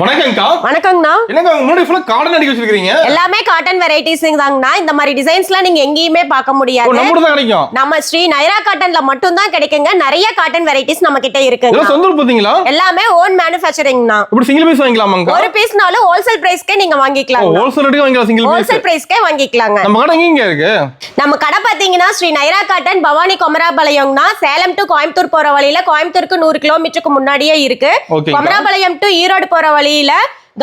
வணக்கம்க்கா. வணக்கங்கண்ணா. என்னங்க முன்னாடி ஃபுல்லா காட்டன் அடிக்க வச்சிருக்கீங்க? எல்லாமே காட்டன் வெரைட்டிஸ் தாங்கண்ணா. இந்த மாதிரி டிசைன்ஸ்லாம் நீங்க எங்கேயுமே பார்க்க முடியாது. நம்ம தான் கிடைக்கும். நம்ம ஸ்ரீ நைரா காட்டன்ல மட்டும் தான் கிடைக்குங்க. நிறைய காட்டன் வெரைட்டிஸ் நம்ம கிட்ட இருக்குங்க. இதெல்லாம் சொந்த உற்பத்திங்களா? எல்லாமே ஓன் மேனுஃபேக்சரிங்ண்ணா. இப்படி சிங்கிள் பீஸ் வாங்கிக்கலாமாங்க? ஒரு பீஸ்னாலும் ஹோல்சேல் பிரைஸ்க்கே நீங்க வாங்கிக்கலாம். ஹோல்சேல் ரேட்டுக்கு வாங்கிக்கலாம். சிங்கிள் பீஸ் ஹோல்சேல் பிரைஸ்க்கே வாங்கிக்கலாங்க. நம்ம கடை எங்க இருக்கு? நம்ம கடை பாத்தீங்கன்னா ஸ்ரீ நைரா காட்டன் பவானி கொமராபாளையம்னா சேலம் டு கோயம்புத்தூர் போற வழியில கோயம்புத்தூருக்கு 100 கிலோமீட்டருக்கு முன்னாடியே இருக்கு. கொமராபாளையம் டு ஈரோடு போற வழியில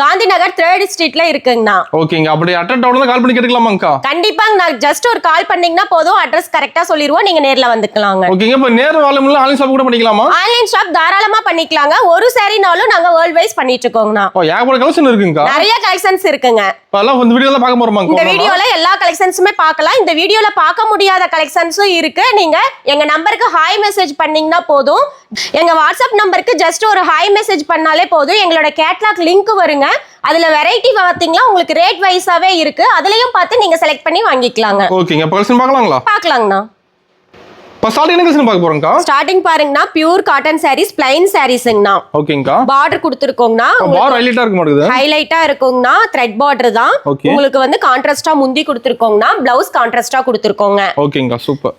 காந்தி நகர் 3rd ஸ்ட்ரீட்ல இருக்குங்கண்ணா. ஓகேங்க. அப்படி அட்ரஸ் டவுன்ல கால் பண்ணி கேட்கலாமாங்கா? கண்டிப்பாங்க. நான் ஜஸ்ட் ஒரு கால் பண்ணீங்கன்னா போதும், அட்ரஸ் கரெக்ட்டா சொல்லிடுவோம், நீங்க நேர்ல வந்துக்கலாங்க. ஓகேங்க. இப்ப நேர் வால்யூம்ல ஆன்லைன் ஷாப் கூட பண்ணிக்கலாமா? ஆன்லைன் ஷாப் தாராளமா பண்ணிக்கலாங்க. ஒரு சாரினாலும் நாங்க வேர்ல்ட் வைஸ் பண்ணிட்டு இருக்கோங்கண்ணா. ஏகப்பட்ட கலெக்ஷன் இருக்குங்கா. நிறைய கலெக்ஷன்ஸ் இருக்குங்க. இப்பலாம் இந்த வீடியோல பார்க்க போறோமாங்க? இந்த வீடியோல எல்லா கலெக்ஷன்ஸுமே பார்க்கலாம். இந்த வீடியோல பார்க்க முடியாத கலெக்ஷன்ஸும் இருக்கு. நீங்க எங்க நம்பருக்கு ஹாய் மெசேஜ் பண்ணீங்கன்னா போதும். எங்க வாட்ஸ்அப் நம்பருக்கு ஜஸ்ட் ஒரு ஹாய் மெசேஜ் பண்ணாலே போதும். எங்களோட கேட்லாக் லிங்க் வருங்க. அதுல வெரைட்டி பாத்தீங்கன்னா உங்களுக்கு ரேட் வைஸாவே இருக்கு. அதுலயும் பார்த்து நீங்க செலக்ட் பண்ணி வாங்கிக்கலாங்க. ஓகேங்க. கலெக்ஷன் பார்க்கலாங்களா? பார்க்கலாங்கண்ணா. இப்ப ஸ்டார்டிங் என்ன கலெக்ஷன் பார்க்க போறோம்க்கா? ஸ்டார்டிங் பாருங்கண்ணா, பியூர் காட்டன் சாரீஸ், பிளைன் சாரீஸ்ங்கண்ணா. ஓகேங்கா. பார்டர் கொடுத்துருக்கோங்கண்ணா. பார்டர் ஹைலைட்டா இருக்க மாட்டேங்குது. ஹைலைட்டா இருக்குங்கண்ணா. த்ரெட் பார்டர் தான். உங்களுக்கு வந்து கான்ட்ராஸ்டா முந்தி கொடுத்துருக்கோங்கண்ணா. பிளவுஸ் கான்ட்ராஸ்டா கொடுத்துருக்கோங்க. ஓகேங்கா. சூப்பர்.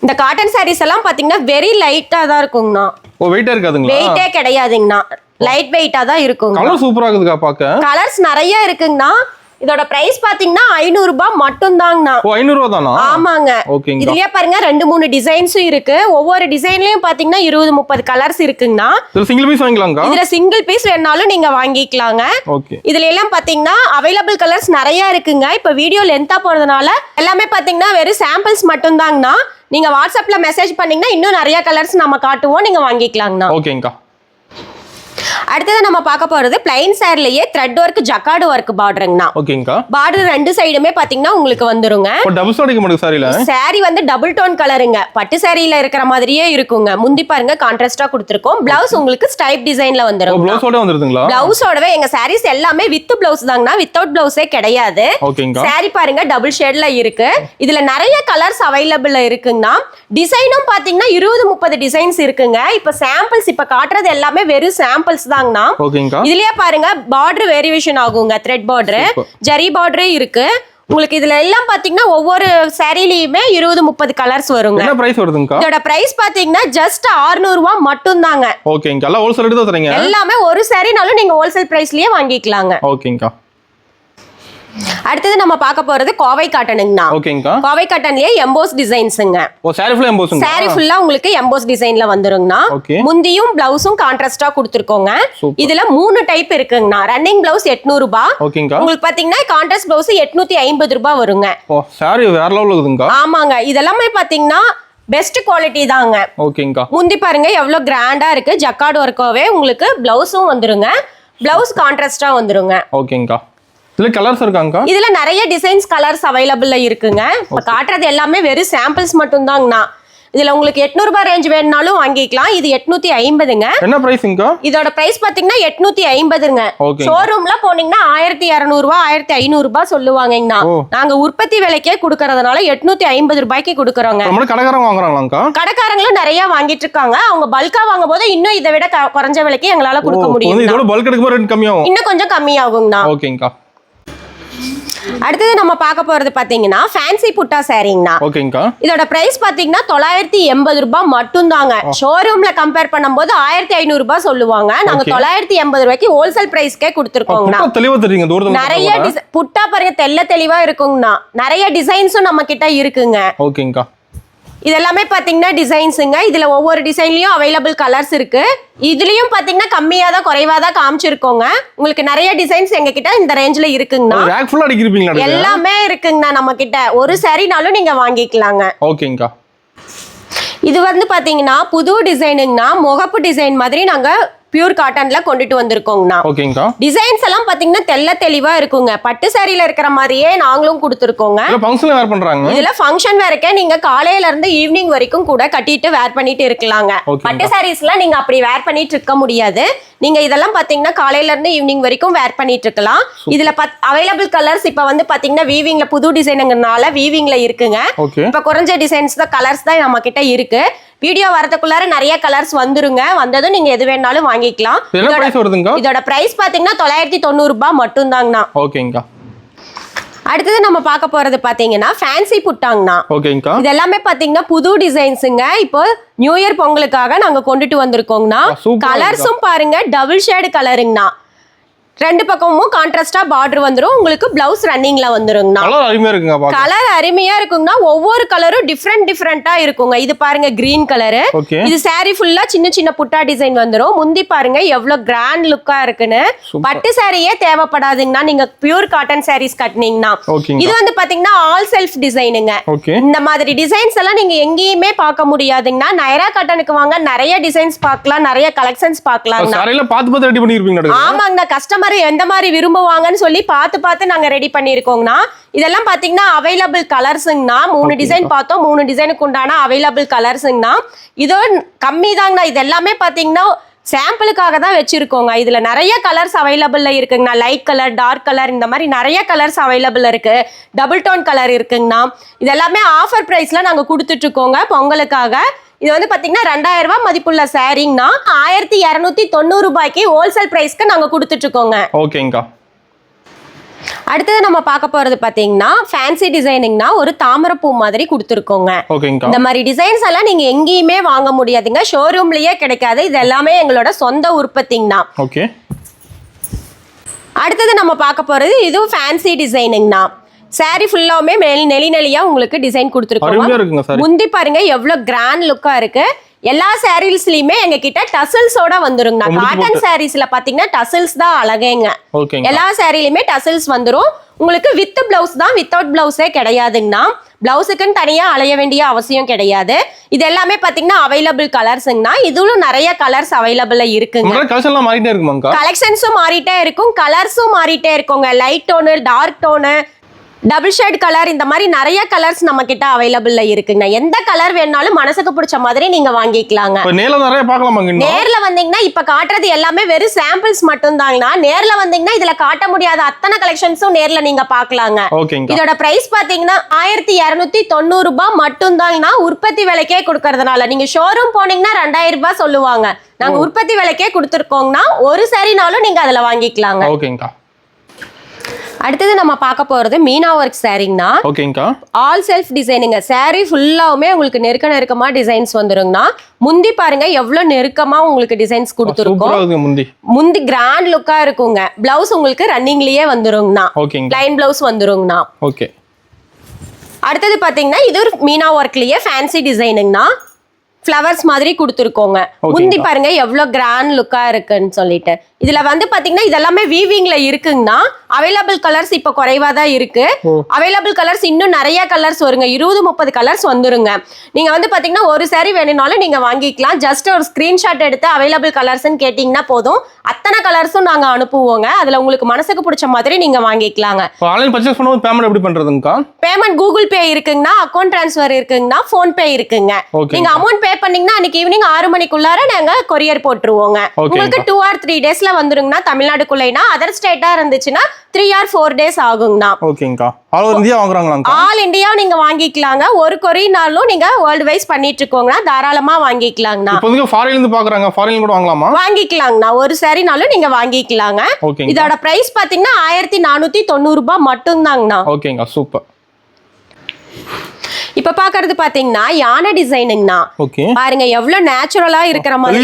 இந்த காட்டன் சாரீஸ் எல்லாம் பாத்தீங்கன்னா வெரி லைட்டா தான் இருக்குங்கண்ணா. ஓ, வெயிட்டா இருக்காதுங்களா? வெயிட்டே கிடையாதுங்கண்ணா. லைட் வெயிட்டா தான் இருக்கும். கலர் சூப்பரா இருக்குதுக்கா பாக்க. கலர்ஸ் நிறைய இருக்குங்கண்ணா. இதோட பிரைஸ் பாத்தீங்கன்னா 500 ரூபாய் மட்டும் தாங்கண்ணா. ஓ, 500 ரூபாய் தானா? ஆமாங்க. ஓகேங்க. இதுலயே பாருங்க 2-3 டிசைன்ஸும் இருக்கு. ஒவ்வொரு டிசைன்லயும் பாத்தீங்கன்னா 20-30 கலர்ஸ் இருக்குங்கண்ணா. இதுல சிங்கிள் பீஸ் வாங்கிக்கலாம்க்கா? இதுல சிங்கிள் பீஸ் வேணாலும் நீங்க வாங்கிக்கலாங்க. ஓகே. இதுல எல்லாம் பாத்தீங்கன்னா அவைலபிள் கலர்ஸ் நிறைய இருக்குங்க. இப்ப வீடியோ லென்த்தா போறதுனால எல்லாமே பாத்தீங்கன்னா வெறும் சாம்பிள்ஸ் மட்டும் தாங்கண்ணா. நீங்க வாட்ஸ்அப்ல மெசேஜ் பண்ணீங்கன்னா இன்னும் நிறைய கலர்ஸ் நம்ம காட்டுவோம், நீங்க வாங்கிக்கலாங்கண்ணா. ஓகேங்கா. அடுத்தது நம்ம பார்க்க போறது பிளைன் சாரிலேயே த்ரெட் ஒர்க் ஜக்கார்டு ஒர்க் பார்டருங்கண்ணா. ஓகேங்கா. பார்டர் ரெண்டு சைடுமே பாத்தீங்கன்னா உங்களுக்கு வந்துருங்க. டபுள் ஷேட் அடிக்க மாட்டேங்குது சாரில. சாரி வந்து டபுள் டோன் கலருங்க. பட்டு சாரியில இருக்கிற மாதிரியே இருக்குங்க. முந்தி பாருங்க கான்ட்ராஸ்டா கொடுத்திருக்கோம். பிளவுஸ் உங்களுக்கு ஸ்டைப் டிசைன்ல வந்துரும். பிளவுஸோட வந்துருதுங்களா? பிளவுஸோடவே எங்க சாரீஸ் எல்லாமே வித் பிளவுஸ் தாங்கண்ணா. வித்தவுட் பிளவுஸே கிடையாது. ஓகேங்கா. சாரி பாருங்க டபுள் ஷேட்ல இருக்கு. இதுல நிறைய கலர்ஸ் அவைலபிள் இருக்குங்கண்ணா. டிசைனும் பாத்தீங்கன்னா 20-30 டிசைன்ஸ் இருக்குங்க. இப்ப சாம்பிள்ஸ் இப்ப காட்டுறது எல்லாமே வெறும் சாம்பிள்ஸ் தாங்கண்ணா. ஓகேங்கா. இதுலயே பாருங்க பார்டர் வேரியேஷன் ஆகுங்க. த்ரெட் பார்டர், ஜரி பார்டரே இருக்கு. உங்களுக்கு இதுல எல்லாம் பாத்தீங்கன்னா ஒவ்வொரு சாரிலயுமே 20-30 கலர்ஸ் வருங்க. என்ன பிரைஸ் வருதுங்கா? இதோட பிரைஸ் பாத்தீங்கன்னா ஜஸ்ட் 600 ரூபாய் மட்டும் தாங்க. ஓகேங்கா. எல்லாம் ஹோல்சேல் ரேட் தான் தரீங்க? எல்லாமே ஒரு சாரினாலும் நீங்க ஹோல்சேல் பிரைஸ்லயே வாங்கிக்கலாங்க. ஓகேங்கா. அடுத்தது நம்ம பார்க்க போறது கோவை காட்டனுங்கண்ணா. ஓகேங்கா. கோவை காட்டன்லயே எம்போஸ் டிசைன்ஸ்ங்க. ஓ, சாரி ஃபுல்லா எம்போஸ்ங்க. சாரி ஃபுல்லா உங்களுக்கு எம்போஸ் டிசைன்ல வந்துருங்கண்ணா. முந்தியும் பிளவுஸும் கான்ட்ராஸ்டா கொடுத்திருக்கோங்க. இதுல 3 டைப் இருக்குங்கண்ணா. ரன்னிங் பிளவுஸ் 800 ரூபாய். ஓகேங்கா. உங்களுக்கு பாத்தீங்கன்னா கான்ட்ராஸ்ட் பிளவுஸ் 850 ரூபாய் வருங்க. ஓ, சாரி வேற லெவல்ல இருக்குதுங்க. ஆமாங்க. இதெல்லாமே பாத்தீங்கன்னா பெஸ்ட் குவாலிட்டி தாங்க. ஓகேங்கா. முந்தி பாருங்க எவ்வளவு கிராண்டா இருக்கு. ஜக்கார்டு ஒர்க்காவே உங்களுக்கு பிளவுஸும் வந்துருங்க. பிளவுஸ் கான்ட்ராஸ்டா வந்துருங்க. ஓகேங்கா. இதுல கலர்ஸ் இருக்காங்க? இதுல நிறைய டிசைன்ஸ் கலர்ஸ் அவைலபிள்ல இருக்குங்க. இப்ப காட்டுறது எல்லாமே வெறும் சாம்பிள்ஸ் மட்டும் தாங்கண்ணா. இதுல உங்களுக்கு 800 ரூபாய் ரேஞ்ச் வேணும்னாலும் வாங்கிக்கலாம். இது 850ங்க. என்ன பிரைஸ்ங்க? இதோட பிரைஸ் பாத்தீங்கன்னா 850ங்க. ஷோரூம்ல போனீங்கன்னா 1200 ரூபாய் 1500 ரூபாய் சொல்லுவாங்கண்ணா. நாங்க உற்பத்தி விலைக்கே குடுக்கறதுனால 850 ரூபாய்க்கு குடுக்கறோங்க. நம்ம கடைக்காரங்க வாங்குறாங்களாங்கா? கடைக்காரங்களும் நிறைய வாங்கிட்டு இருக்காங்க. அவங்க பல்கா வாங்கும்போது இன்னும் இதை விட குறைஞ்ச விலைக்கு எங்களால கொடுக்க முடியும். இதோட பல்க் எடுக்கும்போது ரேட் கம்மியாகும். இன்னும் கொஞ்சம் கம்மியாகுங்கண்ணா. ஓகேங்கா. அடுத்தது நம்ம பார்க்க போறது பாத்தீங்கன்னா ஃபேன்சி புட்டா சாரிங்கண்ணா. ஓகேங்கா. இதோட பிரைஸ் பாத்தீங்கன்னா 980 ரூபாய் மட்டும் தாங்க. ஷோரூம்ல கம்பேர் பண்ணும்போது 1500 ரூபாய் சொல்லுவாங்க. நாங்க 980 ரூபாய்க்கு ஹோல்சேல் பிரைஸ்க்கே கொடுத்துருக்கோங்கண்ணா. தெளிவா தெரியுங்க. நிறைய புட்டா பாருங்க தெல்ல தெளிவா இருக்குங்கண்ணா. நிறைய டிசைன்ஸும் நம்ம கிட்ட இருக்குங்க. ஓகேங்கா. இதெல்லாமே பாத்தீங்கன்னா டிசைன்ஸுங்க. இதுல ஒவ்வொரு டிசைன்லயும் அவைலபிள் கலர்ஸ் இருக்கு. இதுலயும் பாத்தீங்கன்னா கம்மியா தான் குறைவா தான் காமிச்சிருக்கோங்க. உங்களுக்கு நிறைய டிசைன்ஸ் எங்க கிட்ட இந்த ரேஞ்ச்ல இருக்குங்கண்ணா. ரேக் ஃபுல்லா அடிக்கிறீங்களா? எல்லாமே இருக்குங்கண்ணா நம்ம கிட்ட. ஒரு சாரினாலும் நீங்க வாங்கிக்கலாங்க. ஓகேங்கா. இது வந்து பாத்தீங்கன்னா புது டிசைனுங்கண்ணா. முகப்பு டிசைன் மாதிரி நாங்க பியூர் காட்டன்ல கொண்டுட்டு வந்திருக்கோங்கண்ணா. ஓகேங்கா. டிசைன்ஸ் எல்லாம் பாத்தீங்கன்னா தெல்ல தெளிவா இருக்குங்க. பட்டு சாரியில இருக்கிற மாதிரியே நாங்களும் கொடுத்துருக்கோங்க. ஃபங்க்ஷன் வேர் பண்றாங்க. இதுல ஃபங்க்ஷன் வேர்க்கே நீங்க காலையில இருந்து ஈவினிங் வரைக்கும் கூட கட்டிட்டு வேர் பண்ணிட்டு இருக்கலாங்க. பட்டு சாரீஸ்லாம் நீங்க அப்படி வேர் பண்ணிட்டு இருக்க முடியாது. நீங்க இதெல்லாம் பாத்தீங்கன்னா காலையில இருந்து ஈவினிங் வரைக்கும் வேர் பண்ணிட்டு இருக்கலாம். இதுல அவைலபிள் கலர்ஸ் இப்ப வந்து பாத்தீங்கன்னா வீவிங்ல புது டிசைனுங்கனால வீவிங்ல இருக்குங்க. இப்ப குறைஞ்ச டிசைன்ஸ் தான் கலர்ஸ் தான் நம்ம கிட்ட இருக்கு. வீடியோ வரதுக்குள்ளார நிறைய கலர்ஸ் வந்துருங்க. வந்ததும் நீங்க எது வேணாலும் வாங்கிக்கலாம். என்ன பிரைஸ் வருதுங்க? இதோட பிரைஸ் பாத்தீங்கன்னா 990 ரூபாய் மட்டும் தாங்கண்ணா. ஓகேங்கா. அடுத்தது நம்ம பார்க்க போறது பாத்தீங்கன்னா ஃபேன்சி புட்டாங்கண்ணா. ஓகேங்கா. இது எல்லாமே பாத்தீங்கன்னா புது டிசைன்ஸுங்க. இப்போ நியூ இயர் பொங்கலுக்காக நாங்க கொண்டுட்டு வந்திருக்கோங்கண்ணா. கலர்ஸும் பாருங்க டபுள் ஷேடு கலருங்கண்ணா. ரெண்டு பக்கமும் கான்ட்ராஸ்டா பார்டர் வந்துரும். உங்களுக்கு பிளவுஸ் ரன்னிங்ல வந்துருங்கண்ணா. கலர் அருமையா இருக்குங்க பாக்க. கலர் அருமையா இருக்குங்கண்ணா. ஒவ்வொரு கலரும் டிஃபரெண்டா இருக்குங்க. இது பாருங்க கிரீன் கலரு. இது saree ஃபுல்லா சின்ன சின்ன புட்டா டிசைன் வந்துரும். முந்தி பாருங்க எவ்வளவு கிராண்ட் லுக்கா இருக்குன்னு. பட்டு சாரியே தேவைப்படாதுங்கண்ணா. நீங்க பியூர் காட்டன் sarees கட்டினீங்கன்னா. இது வந்து பாத்தீங்கன்னா ஆல் செல்ஃப் டிசைனுங்க. இந்த மாதிரி டிசைன்ஸ் எல்லாம் நீங்க எங்கேயுமே பார்க்க முடியாதுங்கண்ணா. நைரா காட்டனுக்கு வாங்க, நிறைய டிசைன்ஸ் பார்க்கலாம், நிறைய கலெக்ஷன்ஸ் பார்க்கலாம். சாரில பார்த்து ரெடி பண்ணிருப்பீங்க. ஆமாங்கண்ணா. கஸ்டமர் எந்த மாதிரி விரும்புவாங்கன்னு சொல்லி பார்த்து நாங்க ரெடி பண்ணிருக்கோங்கண்ணா. இதெல்லாம் பாத்தீங்கன்னா அவைலபிள் கலர்ஸ்ங்கண்ணா. 3 டிசைன் பார்த்தோம். 3 டிசைனுக்கு உண்டான அவைலபிள் கலர்ஸ்ங்கண்ணா. இதோ கம்மி தாங்கண்ணா. இது எல்லாமே பாத்தீங்கன்னா சாம்பிளுக்காக தான் வச்சிருக்கோங்க. இதுல நிறைய கலர்ஸ் அவைலபிள்ல இருக்குங்கண்ணா. லைட் கலர், டார்க் கலர், இந்த மாதிரி நிறைய கலர்ஸ் அவைலபிள் இருக்கு. டபுள் டோன் கலர் இருக்குங்கண்ணா. இது எல்லாமே ஆஃபர் பிரைஸ்ல நாங்க கொடுத்துட்டு இருக்கோங்க பொங்கலுக்காக. இது வந்து பாத்தீங்கன்னா 2000 ரூபாய் மதிப்புள்ள சாரீங்கண்ணா. 1290 ரூபாய்க்கு ஹோல்சேல் பிரைஸ்க்கு நாங்க கொடுத்துட்டு இருக்கோங்க. ஓகேங்கா. அடுத்தது நம்ம பார்க்க போறது பாத்தீங்கன்னா ஃபேன்சி டிசைனிங்னா ஒரு தாமரைப்பூ மாதிரி கொடுத்துருக்கோங்க. இந்த மாதிரி டிசைன்ஸ் எல்லாம் நீங்க எங்கேயுமே வாங்க முடியாதுங்க. ஷோரூம்லயே கிடைக்காது. இது எல்லாமே எங்களோட சொந்த உற்பத்திங்கண்ணா. ஓகே. அடுத்தது நம்ம பார்க்க போறது இதுவும் ஃபேன்சி டிசைனிங்ண்ணா. சாரி ஃபுல்லாவுமே நெளியா உங்களுக்கு டிசைன் கொடுத்துருக்கோம். முந்தி பாருங்க எவ்வளவு கிராண்ட் லுக்கா இருக்கு. எல்லா சாரீஸ்லயுமே எங்க கிட்ட டசல்ஸோட வந்துருங்க. காட்டன் சாரீஸ்ல பாத்தீங்கன்னா டசல்ஸ் தான் அழகேங்க. எல்லா சாரிலுமே டசல்ஸ் வந்துரும். உங்களுக்கு வித் பிளவுஸ் தான், வித்தவுட் பிளவுஸே கிடையாதுங்கண்ணா. பிளவுஸுக்குன்னு தனியா அலைய வேண்டிய அவசியம் கிடையாது. இது எல்லாமே பாத்தீங்கன்னா அவைலபிள் கலர்ஸ்ங்கண்ணா. இதுவும் நிறைய கலர்ஸ் அவைலபிள்ல இருக்குங்க. கலெக்ஷன்ஸும் மாறிட்டே இருக்கும், கலர்ஸும் மாறிட்டே இருக்குங்க. Light tone, dark tone, double shade colour, இந்த மாதிரி நிறைய கலர்ஸ் நம்ம கிட்ட அவைலபிள்ல இருக்குங்க. எந்த கலர் வேணாலும் மனசுக்கு பிடிச்ச மாதிரி நீங்க வாங்கிக்கலாங்க. நேர்ல வந்தீங்கன்னா இப்ப காட்டுறது எல்லாமே வெறும் சாம்பிள்ஸ் மட்டும் தாங்கண்ணா. நேர்ல வந்தீங்கன்னா இதுல காட்ட முடியாத அத்தனை கலெக்ஷன்ஸும் நேர்ல நீங்க பாக்கலாங்க. இதோட பிரைஸ் பாத்தீங்கன்னா 1290 ரூபாய் மட்டும் தாங்கண்ணா. உற்பத்தி விலைக்கே கொடுக்கறதுனால நீங்க ஷோரூம் போனீங்கன்னா 2000 ரூபாய் சொல்லுவாங்க. நாங்க உற்பத்தி விலைக்கே கொடுத்துருக்கோங்கண்ணா. ஒரு சாரினாலும் நீங்க அதுல வாங்கிக்கலாங்க. அடுத்தது நம்ம பார்க்க போறது மீனா ஒர்க் சாரீங்கண்ணா. ஓகேங்கா. All self டிசைனுங்க. சாரி ஃபுல்லாவுமே உங்களுக்கு நெருக்கமா டிசைன்ஸ் வந்துருங்கண்ணா. முந்தி பாருங்க எவ்வளவு நெருக்கமா உங்களுக்கு டிசைன்ஸ் கொடுத்துருக்கோம். முந்தி கிராண்ட் லுக்கா இருக்குங்க. பிளவுஸ் உங்களுக்கு ரன்னிங்லயே வந்துருங்கண்ணா. லைன் பிளவுஸ் வந்துருங்கண்ணா. ஓகே. அடுத்தது பாத்தீங்கன்னா இது ஒரு மீனா ஒர்க்லயே ஃபேன்சி டிசைனுங்கண்ணா. ஃப்ளவர்ஸ் மாதிரி கொடுத்துருக்கோங்க. முந்தி பாருங்க எவ்வளவு கிராண்ட் லுக்கா இருக்குன்னு சொல்லிட்டு. இதுல வந்து பாத்தீங்கன்னா இதெல்லாமே வீவிங்ல இருக்குங்கண்ணா. அவைலபிள் கலர்ஸ் இப்ப குறைவா தான் இருக்கு. அவைலபிள் கலர்ஸ் இன்னும் நிறைய கலர்ஸ் வருங்க. 20-30 கலர்ஸ் வந்துருங்க. நீங்க வந்து பாத்தீங்கன்னா ஒரு சாரி வேணும்னாலும் நீங்க வாங்கிக்கலாம். ஜஸ்ட் ஒரு ஸ்கிரீன்ஷாட் எடுத்து அவைலபிள் கலர்ஸ்ன்னு கேட்டீங்கன்னா போதும். அத்தனை கலர்ஸும் நாங்க அனுப்புவோங்க. அதுல உங்களுக்கு மனசுக்கு பிடிச்ச மாதிரி நீங்க வாங்கிக்கலாங்க. ஆன்லைன் பர்ச்சேஸ் பண்ணும்போது பேமெண்ட் எப்படி பண்றதுங்கக்கா? பேமெண்ட் கூகுள் பே இருக்குங்கண்ணா. அக்கௌண்ட் டிரான்ஸ்ஃபர் இருக்குங்கண்ணா. போன் பே இருக்குங்க. நீங்க அமௌண்ட் பே பண்ணீங்கன்னா அன்னைக்கு ஈவினிங் 6 மணிக்குள்ளார நாங்க கொரியர் போட்டுருவோங்க. உங்களுக்கு 2 or 3 டேஸ்ல வந்துருங்கண்ணா. தமிழ்நாடுக்குள்ளேனா, அதர் ஸ்டேட்டா இருந்துச்சுன்னா 3 or 4 டேஸ் ஆகுங்கண்ணா. ஓகேங்கா. ஆல் ஓவர் இந்தியா வாங்குறாங்களாங்க? ஆல் இந்தியா நீங்க வாங்கிக்கலாங்க. ஒரு கொரியர்னாலும் நீங்க வேர்ல்ட் வைஸ் பண்ணிட்டு இருக்கோங்கண்ணா. தாராளமா வாங்கிக்கலாங்கண்ணா. இப்போதைக்கு ஃபாரின்ல இருந்து பாக்குறாங்க, ஃபாரின்ல கூட வாங்கலாமா? வாங்கிக்கலாங்கண்ணா. ஒரு சாரினாலும் நீங்க வாங்கிக்கலாங்க. இதோட பிரைஸ் பாத்தீங்கன்னா 1490 ரூபாய் மட்டும் தாங்கண்ணா. ஓகேங்கா. சூப்பர். இப்ப பாக்குறது பாத்தீங்கன்னா யானை டிசைனுங்கண்ணா. பாருங்க எவ்வளவு நேச்சுரலா இருக்கிற மாதிரி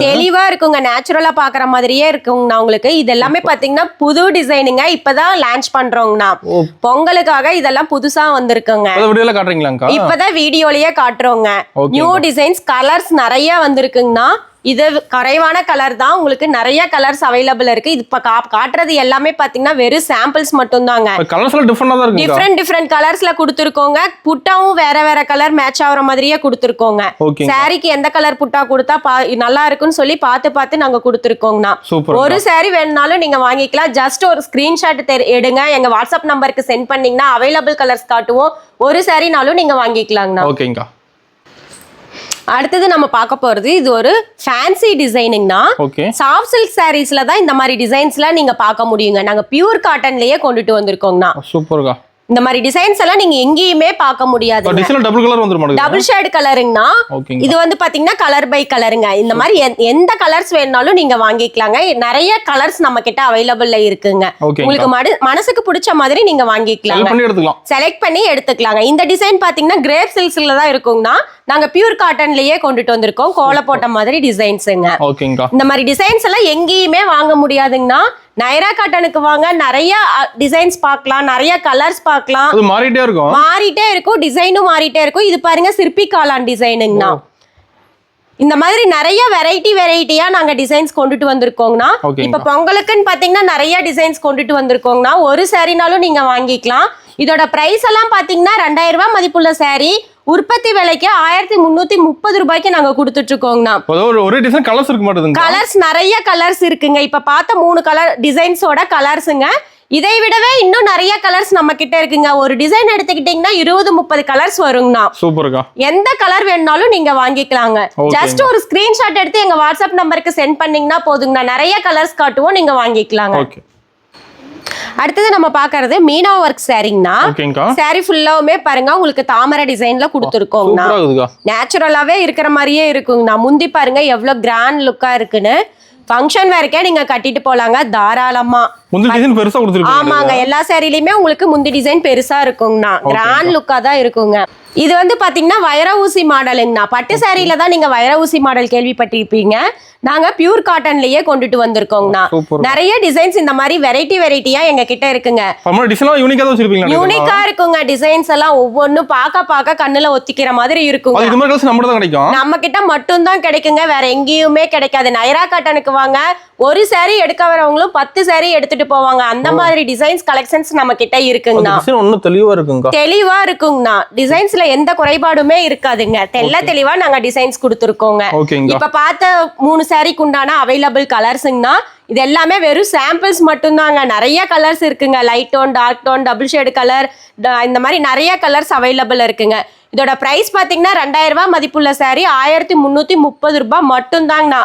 தெளிவா இருக்குங்க. நேச்சுரலா பாக்குற மாதிரியே இருக்குங்கண்ணா. உங்களுக்கு இது எல்லாமே பாத்தீங்கன்னா புது டிசைனுங்க. இப்பதான் லான்ச் பண்றோங்கண்ணா. பொங்கலுக்காக இதெல்லாம் புதுசா வந்திருக்குங்க. இப்பதான் வீடியோலயே காட்டுறோங்க. நியூ டிசைன்ஸ், கலர்ஸ் நிறைய வந்திருக்குங்கண்ணா. இது குறைவான கலர் தான். உங்களுக்கு நிறைய கலர்ஸ் அவைலபிள் இருக்கு. இது காட்டுறது எல்லாமே பாத்தீங்கன்னா வெறும் சாம்பிள்ஸ் மட்டும் தாங்க. டிஃபரெண்ட் கலர்ஸ்ல கொடுத்துருக்கோங்க. புட்டாவும் வேற கலர் மேட்ச் ஆகுற மாதிரியே கொடுத்துருக்கோங்க. சாரிக்கு எந்த கலர் புட்டா கொடுத்தா நல்லா இருக்குன்னு சொல்லி பார்த்து நாங்க கொடுத்துருக்கோங்கண்ணா. ஒரு சாரி வேணும்னாலும் நீங்க வாங்கிக்கலாம். ஜஸ்ட் ஒரு ஸ்கிரீன்ஷாட் எடுங்க, எங்க வாட்ஸ்அப் நம்பருக்கு சென்ட் பண்ணீங்கன்னா அவைலபிள் கலர்ஸ் காட்டுவோம். ஒரு சாரினாலும் நீங்க வாங்கிக்கலாங்கண்ணா. அடுத்தது நம்ம பார்க்க போறது இது ஒரு ஃபேன்சி டிசைனிங்னா. சாஃப்ட் சில்க் சாரீஸ்ல தான் இந்த மாதிரி டிசைன்ஸ்லாம் நீங்க பார்க்க முடியுங்க. நாங்க பியூர் காட்டன்லயே கொண்டுட்டு வந்திருக்கோங்கண்ணா. சூப்பர்கா. இந்த மாதிரி டிசைன்ஸ் எல்லாம் நீங்க எங்கேயுமே பார்க்க முடியாது. டிசைன்ல டபுள் கலர் வந்துரும் மாட்டேங்குது. டபுள் ஷேட் கலருங்கண்ணா. இது வந்து பாத்தீங்கன்னா கலர் பை கலருங்க. இந்த மாதிரி எந்த கலர்ஸ் வேணாலும் நீங்க வாங்கிக்கலாங்க. நிறைய கலர்ஸ் நம்ம கிட்ட அவைலபிள்ல இருக்குங்க. உங்களுக்கு மனசுக்கு பிடிச்ச மாதிரி நீங்க வாங்கிக்கலாம், செலக்ட் பண்ணி எடுத்துக்கலாங்க. இந்த டிசைன் பாத்தீங்கன்னா கிரேப் சில்க்ஸ்ல தான் இருக்குங்கண்ணா. நாங்க பியூர் காட்டன்லயே கொண்டுட்டு வந்திருக்கோம். கோல போட்ட மாதிரி டிசைன்ஸுங்க. இந்த மாதிரி டிசைன்ஸ் எல்லாம் எங்கேயுமே வாங்க முடியாதுங்கண்ணா. நைரா காட்டனுக்கு வாங்க, நிறைய டிசைன்ஸ் பார்க்கலாம், நிறைய கலர்ஸ் பார்க்கலாம். அது மாறிட்டே இருக்கும், டிசைனும் மாறிட்டே இருக்கும். இது பாருங்க சிற்பி காளான் டிசைனுங்கண்ணா. இந்த மாதிரி நிறைய வெரைட்டியா நாங்க டிசைன்ஸ் கொண்டுட்டு வந்திருக்கோங்கண்ணா. இப்ப பொங்கலுக்குன்னு பாத்தீங்கன்னா நிறைய டிசைன்ஸ் கொண்டுட்டு வந்திருக்கோங்கண்ணா. ஒரு சாரினாலும் நீங்க வாங்கிக்கலாம். இதோட பிரைஸ் எல்லாம் பாத்தீங்கன்னா 2000 ரூபாய் மதிப்புள்ள சாரி உற்பத்தி விலைக்கு 1330 ரூபாய்க்கு நாங்க கொடுத்துட்டு இருக்கோங்கண்ணா. ஒரு டிசைன் கலர்ஸ் இருக்க மாட்டேங்குது. கலர்ஸ் நிறைய கலர்ஸ் இருக்குங்க. இப்ப பார்த்த 3 கலர் டிசைன்ஸோட கலர்ஸுங்க. இதை விடவே இன்னும் நிறைய கலர்ஸ் நம்ம கிட்ட இருக்குங்க. ஒரு டிசைன் எடுத்துக்கிட்டீங்கன்னா 20-30 கலர்ஸ் வருங்கண்ணா. சூப்பர்க்கா. எந்த கலர் வேணாலும் நீங்க வாங்கிக்கலாங்க. ஜஸ்ட் ஒரு ஸ்கிரீன்ஷாட் எடுத்து எங்க வாட்ஸ்அப் நம்பருக்கு சென்ட் பண்ணீங்கன்னா போதுங்கண்ணா. நிறைய கலர்ஸ் காட்டுவோம், நீங்க வாங்கிக்கலாங்க. அடுத்தது நம்ம பாக்குறது மீனா ஒர்க் சாரிங்கண்ணா. சாரி ஃபுல்லாவுமே பாருங்க உங்களுக்கு தாமரை டிசைன்ல கொடுத்துருக்கோங்கண்ணா. நேச்சுரலாவே இருக்கிற மாதிரியே இருக்குங்கண்ணா. முந்தி பாருங்க எவ்வளவு கிராண்ட் லுக்கா இருக்குன்னு. ஃபங்க்ஷன் வேர்க்கே நீங்க கட்டிட்டு போலாங்க தாராளமா. ஆமாங்க, எல்லா சாரிலயுமே உங்களுக்கு முந்தி டிசைன் பெருசா இருக்குங்கண்ணா. கிராண்ட் லுக்கா தான் இருக்குங்க. இது வந்து பாத்தீங்கன்னா வைர ஊசி மாடலுங்கண்ணா. பட்டு சாரியில தான் நீங்க வைர ஊசி மாடல் கேள்விப்பட்டிருப்பீங்க. நாங்க பியூர் காட்டன்லயே கொண்டுட்டு வந்திருக்கோங்கண்ணா. நிறைய டிசைன்ஸ் இந்த மாதிரி வெரைட்டியா எங்க கிட்ட இருக்குங்க. யூனிக்கா இருக்குங்க. டிசைன்ஸ் எல்லாம் ஒவ்வொன்னும் பார்க்க கண்ணுல ஒத்திக்கிற மாதிரி இருக்குங்க. நம்ம கிட்ட மட்டும் தான் கிடைக்குங்க, வேற எங்கேயுமே கிடைக்காது. நைரா காட்டனுக்கு வாங்க, ஒரு சாரி எடுக்க வரவங்களும் 10 சாரி எடுத்துட்டு போவாங்க. அந்த மாதிரி டிசைன்ஸ் கலெக்ஷன்ஸ் நம்ம கிட்ட இருக்குங்கண்ணா. தெளிவா இருக்குங்கண்ணா. டிசைன்ஸ்ல எந்த குறைபாடுமே இருக்காதுங்க. தெளிவா நாங்க டிசைன்ஸ் கொடுத்துருக்கோங்க. இப்ப பார்த்த 3 சாரிக்கு உண்டான அவைலபிள் கலர்ஸ்ங்கண்ணா. இது எல்லாமே வெறும் சாம்பிள்ஸ் மட்டும்தாங்க. நிறைய கலர்ஸ் இருக்குங்க. Light tone, dark tone, double shade colour, இந்த மாதிரி நிறைய கலர்ஸ் அவைலபிள் இருக்குங்க. இதோட பிரைஸ் பாத்தீங்கன்னா 2000 ரூபாய் மதிப்புள்ள சாரி 1330 ரூபாய் மட்டும் தாங்கண்ணா.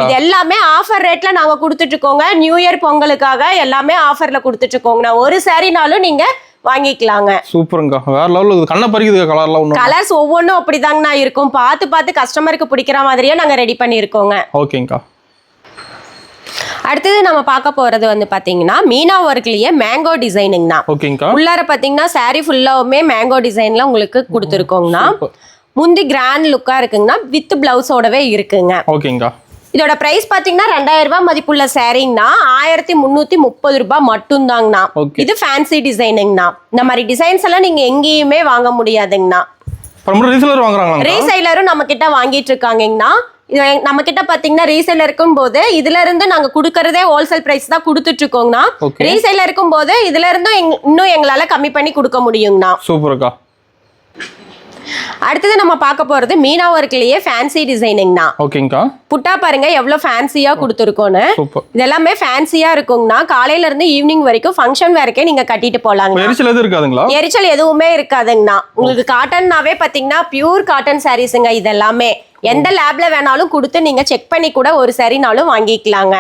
இது எல்லாமே ஆஃபர் ரேட்ல நாங்க கொடுத்துட்டு இருக்கோங்க. நியூ இயர் பொங்கலுக்காக எல்லாமே ஆஃபர்ல கொடுத்துட்டு இருக்கோங்கண்ணா. ஒரு சாரினாலும் நீங்க வாங்கிக்கலாங்க. சூப்பர்ங்க, வேற லெவல். கண்ண பறிக்குது கலர்ஸ் ஒவ்வொன்றும் அப்படிதாங்கண்ணா இருக்கும். பார்த்து கஸ்டமருக்கு பிடிக்கிற மாதிரியே நாங்க ரெடி பண்ணியிருக்கோங்க. ஓகேங்கா. அடுத்தது நம்ம பார்க்க போறது வந்து பாத்தீங்கன்னா மீனா ஒர்க்லயே மேங்கோ டிசைனுங்கண்ணா. உள்ளார பாத்தீங்கன்னா சாரி ஃபுல்லாவுமே மேங்கோ டிசைன்ல உங்களுக்கு கொடுத்துருக்கோங்கண்ணா. முந்தி கிராண்ட் லுக்கா இருக்குங்கண்ணா. வித் பிளவுஸோடவே இருக்குங்க. இதோட பிரைஸ் பாத்தீங்கன்னா 2000 ரூபாய் மதிப்புள்ள சாரிங்கண்ணா. 1330 ரூபாய் மட்டும் தாங்கண்ணா. இது ஃபேன்சி டிசைனுங்கண்ணா. இந்த மாதிரி டிசைன்ஸ் எல்லாம் நீங்க எங்கேயுமே வாங்க முடியாதுங்கண்ணா. ரீசைலரும் நம்ம கிட்ட வாங்கிட்டு இருக்காங்கங்கண்ணா. இது நம்ம கிட்ட பாத்தீங்கன்னா ரீசேல் இருக்கும் போது இதுல இருந்து நாங்க குடுக்கறதே ஹோல்சேல் பிரைஸ் தான் கொடுத்துட்டு இருக்கோங்கண்ணா. ரீசேல் இருக்கும் போது இதுல இருந்து இன்னும் எங்களால கம்மி பண்ணி கொடுக்க முடியுங்கண்ணா. சூப்பர்க்கா. அடுத்தது நம்ம பார்க்க போறது மீனா ஒர்க்லயே ஃபேன்சி டிசைனுங்கண்ணா. புட்டா பாருங்க எவ்வளவு ஃபேன்சியா கொடுத்துருக்கோன்னு. இது எல்லாமே ஃபேன்சியா இருக்குங்கண்ணா. காலையில இருந்து ஈவினிங் வரைக்கும் ஃபங்க்ஷன் வேர்க்கே நீங்க கட்டிட்டு போலாங்க. எரிச்சல் எதுவுமே இருக்காதுங்கண்ணா. உங்களுக்கு காட்டன்னாவே பாத்தீங்கன்னா பியூர் காட்டன் சாரீஸ்ங்க. இது எல்லாமே எந்த லேப்ல வேணாலும் கொடுத்து நீங்க செக் பண்ணி கூட ஒரு சரினாலும் வாங்கிக்கலாங்க.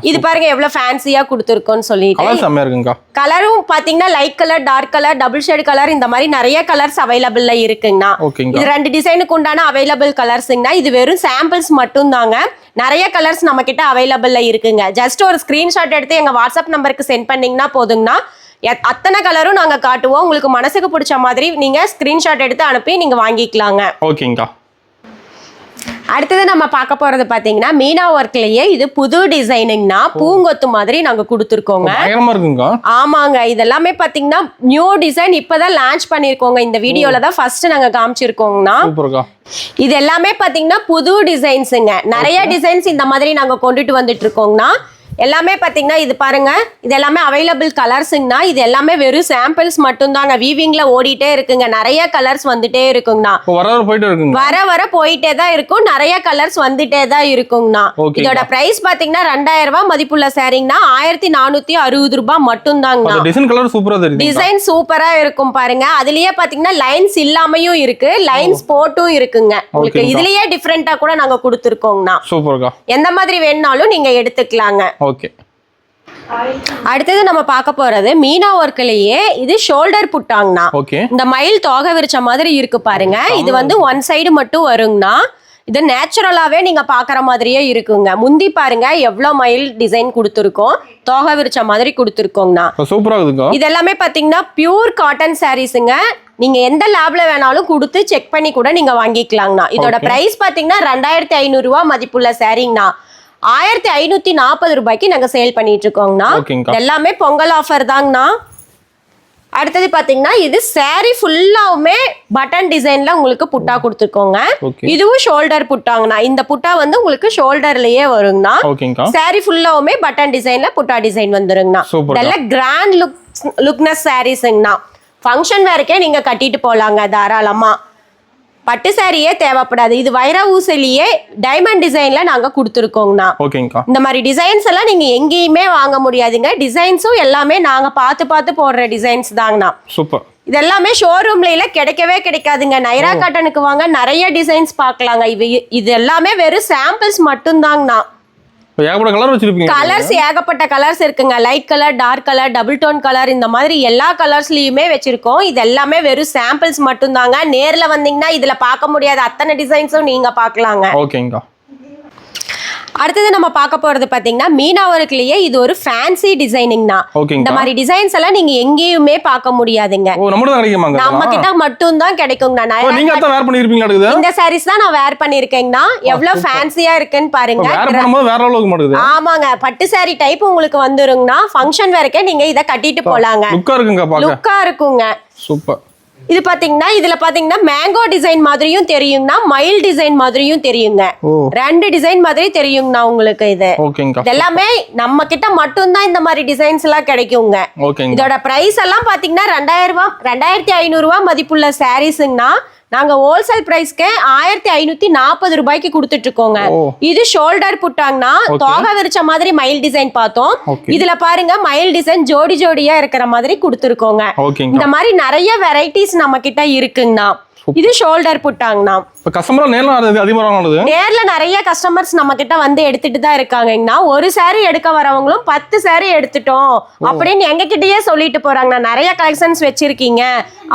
இது பாருங்க எவ்வளவு ஃபேன்சியா கொடுத்துருக்கோன்னு சொல்லிட்டு. கலரும் பாத்தீங்கன்னா light colour, dark colour, double shade colour, இந்த மாதிரி நிறைய கலர்ஸ் அவைலபிள்ல இருக்குங்கண்ணா. இது 2 டிசைனுக்கு உண்டான அவைலபிள் கலர்ஸ்ங்கண்ணா. இது வெறும் சாம்பிள்ஸ் மட்டும் தாங்க. நிறைய கலர்ஸ் நம்ம கிட்ட அவைலபிள்ல இருக்குங்க. ஜஸ்ட் ஒரு ஸ்கிரீன்ஷாட் எடுத்து எங்க வாட்ஸ்அப் நம்பருக்கு சென்ட் பண்ணீங்கன்னா போதுங்கண்ணா. அத்தனை கலரும் நாங்க காட்டுவோம். உங்களுக்கு மனசுக்கு பிடிச்ச மாதிரி நீங்க ஸ்கிரீன்ஷாட் எடுத்து அனுப்பி நீங்க வாங்கிக்கலாங்க. ஓகேங்கா. அடுத்தது நம்ம பார்க்க போறது பாத்தீங்கன்னா மீனா ஒர்க்லயே இது புது டிசைனுங்கண்ணா. பூங்கொத்து மாதிரி நாங்க கொடுத்துருக்கோங்க. ஆமாங்க, இதெல்லாமே பாத்தீங்கன்னா நியூ டிசைன் இப்பதான் லான்ச் பண்ணிருக்கோங்க. இந்த வீடியோல தான் ஃபர்ஸ்ட் நாங்க காமிச்சிருக்கோங்கண்ணா. இது எல்லாமே பாத்தீங்கன்னா புது டிசைன்ஸுங்க. நிறைய டிசைன்ஸ் இந்த மாதிரி நாங்க கொண்டுட்டு வந்துட்டு இருக்கோங்கண்ணா. எல்லாமே பாத்தீங்கன்னா இது பாருங்க, இது எல்லாமே அவைலபிள் கலர்ஸ்ங்கண்ணா. இது எல்லாமே வெறும் சாம்பிள்ஸ் மட்டும் தாங்க. வீவிங்ல ஓடிட்டே இருக்குங்க. நிறைய கலர்ஸ் வந்துட்டே இருக்குங்கண்ணா. வர போயிட்டே தான் இருக்கும். நிறைய கலர்ஸ் வந்துட்டே தான் இருக்குங்கண்ணா. இதோட பிரைஸ் பாத்தீங்கன்னா 2000 ரூபாய் மதிப்புள்ள சாரிங்கண்ணா. 1460 ரூபாய் மட்டும் தாங்கண்ணா. டிசைன் சூப்பரா இருக்கும் பாருங்க. அதுலயே பாத்தீங்கன்னா லைன்ஸ் இல்லாமையும் இருக்கு, லைன்ஸ் போட்டும் இருக்குங்க. உங்களுக்கு இதுலயே டிஃபரெண்டா கூட நாங்க கொடுத்துருக்கோங்கண்ணா. எந்த மாதிரி வேணும்னாலும் நீங்க எடுத்துக்கலாங்க. ஓகே. அடுத்தது நம்ம பார்க்க போறது மீனா ஒர்க்லயே இது ஷோல்டர் புட்டாங்கண்ணா. ஓகே. இந்த மயில் தோகை விரிச்ச மாதிரி இருக்கு பாருங்க. இது வந்து ஒன் சைடு மட்டும் வருங்கண்ணா. இது நேச்சுரலாவே நீங்க பாக்குற மாதிரியே இருக்குங்க. முந்தி பாருங்க எவ்வளவு மயில் டிசைன் கொடுத்துருக்கோம், தோகை விரிச்ச மாதிரி கொடுத்துருக்கோங்கண்ணா. சூப்பரா இருக்குங்க. இது எல்லாமே பாத்தீங்கன்னா பியூர் காட்டன் சாரீஸுங்க. நீங்க எந்த லேப்ல வேணாலும் கொடுத்து செக் பண்ணி கூட நீங்க வாங்கிக்கலாங்கண்ணா. இதோட பிரைஸ் பாத்தீங்கன்னா 2500 ரூபாய் மதிப்புள்ள சாரீங்கண்ணா. 1540 ரூபாய்க்கு நாங்க சேல் பண்ணிட்டு இருக்கோங்கண்ணா. எல்லாமே பொங்கல் ஆஃபர் தாங்கண்ணா. அடுத்தது பாத்தீங்கன்னா இது சாரி ஃபுல்லாவுமே பட்டன் டிசைன்ல உங்களுக்கு புட்டா கொடுத்துருக்கோங்க. இதுவும் ஷோல்டர் புட்டாங்கண்ணா. இந்த புட்டா வந்து உங்களுக்கு ஷோல்டர்லயே வருங்கண்ணா. சாரி ஃபுல்லாவுமே பட்டன் டிசைன்ல புட்டா டிசைன் வந்துருங்கண்ணா. இதெல்லாம் கிராண்ட் லுக்னஸ் சாரீஸ்ங்கண்ணா. ஃபங்க்ஷன் வேறுக்கே நீங்க கட்டிட்டு போலாங்க தாராளமா. பட்டு சாரியே தேவைப்படாது. இது வைர ஊசிலேயே டைமண்ட் டிசைன்ல நாங்க கொடுத்துருக்கோங்கண்ணா. இந்த மாதிரி டிசைன்ஸ் எல்லாம் நீங்க எங்கேயுமே வாங்க முடியாதுங்க. டிசைன்ஸும் எல்லாமே நாங்க பார்த்து போடுற டிசைன்ஸ் தாங்கண்ணா. சூப்பர். இது எல்லாமே ஷோரூம்ல கிடைக்கவே கிடைக்காதுங்க. நைரா காட்டனுக்கு வாங்க நிறைய டிசைன்ஸ் பார்க்கலாங்க. இது எல்லாமே வெறும் சாம்பிள்ஸ் மட்டும் தாங்கண்ணா. ஏகப்பட்ட கலர் வச்சிருப்பீங்க. கலர்ஸ் ஏகப்பட்ட கலர்ஸ் இருக்குங்க. Light colour, dark colour, double tone colour, இந்த மாதிரி எல்லா கலர்ஸ்லயுமே வச்சிருக்கோம். இது எல்லாமே வெறும் சாம்பிள்ஸ் மட்டும் தாங்க. நேர்ல வந்தீங்கன்னா இதுல பார்க்க முடியாத அத்தனை டிசைன்ஸும் நீங்க பார்க்கலாங்க. ஓகேங்க. அடுத்தது நம்ம பார்க்க போறது பாத்தீங்கன்னா மீனா ஒர்க்லயே இது ஒரு ஃபேன்சி டிசைனிங்னா. இந்த மாதிரி டிசைன்ஸ் எல்லாம் நீங்க எங்கேயுமே பார்க்க முடியாதுங்க. நம்ம கிட்ட மட்டும் தான் கிடைக்குங்கண்ணா. நீங்க அத வேர் பண்ணிருப்பீங்களா? இந்த சாரீஸ் தான் நான் வேர் பண்ணிருக்கேங்கண்ணா. எவ்வளவு ஃபேன்சியா இருக்குன்னு பாருங்க. வேற லெவலுக்கு மாட்டுது. ஆமாங்க, பட்டு சாரி டைப் உங்களுக்கு வந்துருங்கண்ணா. ஃபங்க்ஷன் வேறக்கே நீங்க இத கட்டிட்டு போலாங்க. லுக்கா இருக்குங்க, பாக்க லுக்கா இருக்குங்க. சூப்பர். இது பாத்தீங்கன்னா இதுல பாத்தீங்கன்னா மேங்கோ டிசைன் மாதிரியும் தெரியுங்கண்ணா, மயில் டிசைன் மாதிரியும் தெரியுங்க. ரெண்டு டிசைன் மாதிரி தெரியுங்கண்ணா உங்களுக்கு. இது எல்லாமே நம்ம கிட்ட மட்டும் தான் இந்த மாதிரி டிசைன்ஸ் எல்லாம் கிடைக்குங்க. இதோட பிரைஸ் எல்லாம் பாத்தீங்கன்னா 2500 ரூபாய் மதிப்புள்ள சாரீஸ்ங்கண்ணா. நாங்க ஹோல்சேல் பிரைஸ்க்கு 1540 ரூபாய்க்கு கொடுத்துட்டு இருக்கோங்க. இது ஷோல்டர் புட்டாங்கண்ணா. தோகை விரிச்ச மாதிரி மயில் டிசைன் பார்த்தோம். இதுல பாருங்க மயில் டிசைன் ஜோடி ஜோடியா இருக்கிற மாதிரி கொடுத்துருக்கோங்க. இந்த மாதிரி நிறைய வெரைட்டிஸ் நம்ம கிட்ட இருக்குங்கண்ணா. இது ஷோல்டர் புட்டாங்கண்ணா. நேர்ல நிறைய கஸ்டமர்ஸ் நம்ம கிட்ட வந்து எடுத்துட்டு தான் இருக்காங்கண்ணா. ஒரு சாரி எடுக்க வரவங்களும் 10 சாரி எடுத்துட்டோம் அப்படின்னு எங்க கிட்டயே சொல்லிட்டு போறாங்கண்ணா. நிறைய கலெக்ஷன்ஸ் வச்சிருக்கீங்க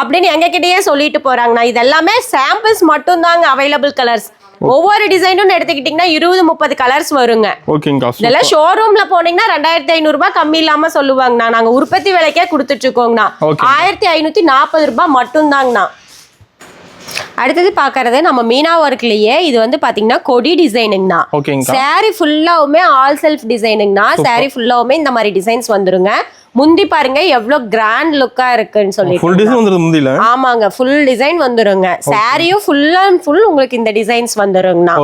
அப்படின்னு எங்க கிட்டயே சொல்லிட்டு போறாங்கண்ணா. இது எல்லாமே சாம்பிள்ஸ் மட்டும் தாங்க அவைலபிள் கலர்ஸ். ஒவ்வொரு டிசைனும் எடுத்துக்கிட்டீங்கன்னா 20-30 கலர்ஸ் வருங்க. இதெல்லாம் ஷோரூம்ல போனீங்கன்னா 2500 ரூபாய் கம்மி இல்லாம சொல்லுவாங்கண்ணா. நாங்க உற்பத்தி விலைக்கே கொடுத்துட்டு இருக்கோங்கண்ணா. 1540 ரூபாய் மட்டும் தாங்கண்ணா. அடுத்தது பாக்குறது நம்ம மீனா ஒர்க்லயே இது வந்து பாத்தீங்கன்னா கொடி டிசைனுங்கண்ணா. சாரி ஃபுல்லாவுமே ஆல் செல்ஃப் டிசைனுங்கண்ணா. சாரி ஃபுல்லாவுமே இந்த மாதிரி டிசைன்ஸ் வந்துருங்க. முந்தி பாருங்க எவ்வளவு கிராண்ட் லுக்கா இருக்குன்னு சொல்லி. ஆமாங்க, ஃபுல் டிசைன் வந்துருங்க. சாரியும் ஃபுல் அண்ட் ஃபுல் உங்களுக்கு இந்த டிசைன்ஸ் வந்துருங்கண்ணா.